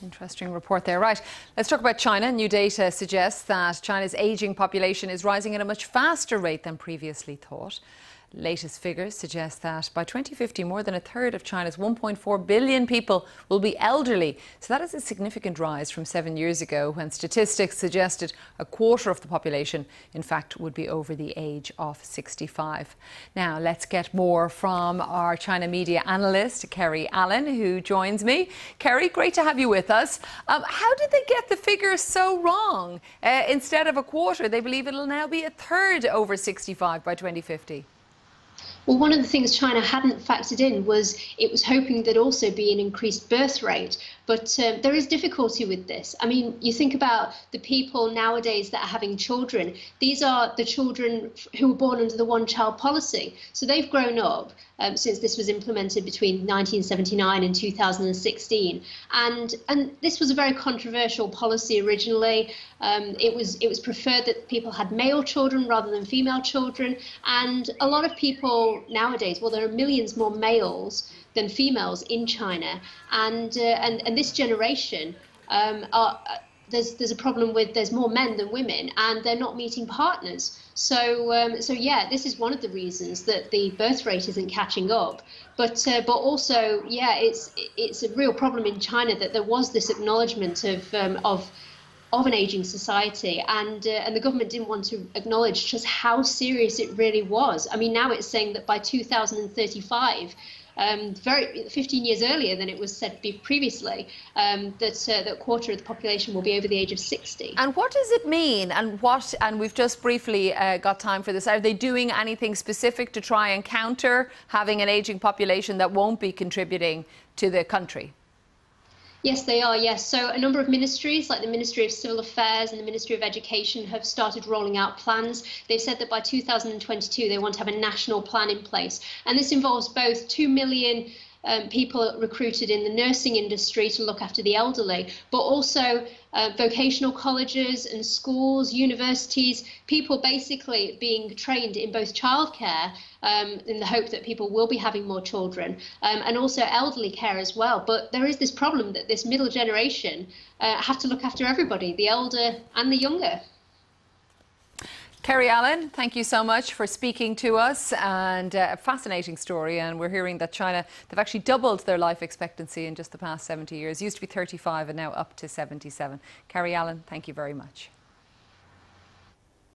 Interesting report there. Right, let's talk about China. New data suggests that China's ageing population is rising at a much faster rate than previously thought. Latest figures suggest that by 2050, more than a third of China's 1.4 billion people will be elderly. So that is a significant rise from 7 years ago, when statistics suggested a quarter of the population, in fact, would be over the age of 65. Now, let's get more from our China media analyst, Kerry Allen, who joins me. Kerry, great to have you with us. How did they get the figures so wrong? Instead of a quarter, they believe it'll now be a third over 65 by 2050. Well, one of the things China hadn't factored in was it was hoping there'd also be an increased birth rate. But there is difficulty with this. I mean, you think about the people nowadays that are having children. These are the children who were born under the one-child policy. So they've grown up since this was implemented between 1979 and 2016. And this was a very controversial policy originally. It was preferred that people had male children rather than female children. And a lot of people nowadays, well, there are millions more males than females in China, and this generation there's a problem with there's more men than women, and they're not meeting partners. So yeah, this is one of the reasons that the birth rate isn't catching up. But also, yeah, it's a real problem in China that there was this acknowledgement of an aging society, and the government didn't want to acknowledge just how serious it really was. I mean, now it's saying that by 2035, 15 years earlier than it was said previously, that a quarter of the population will be over the age of 60. And what does it mean? And we've just briefly got time for this. Are they doing anything specific to try and counter having an aging population that won't be contributing to the country? Yes, they are, yes. So a number of ministries, like the Ministry of Civil Affairs and the Ministry of Education, have started rolling out plans. They've said that by 2022, they want to have a national plan in place. And this involves both 2 million people recruited in the nursing industry to look after the elderly, but also vocational colleges and schools, universities, people basically being trained in both childcare in the hope that people will be having more children, and also elderly care as well. But there is this problem that this middle generation have to look after everybody, the elder and the younger. Kerry Allen, thank you so much for speaking to us, and a fascinating story. And we're hearing that China, they've actually doubled their life expectancy in just the past 70 years. It used to be 35 and now up to 77. Kerry Allen, thank you very much.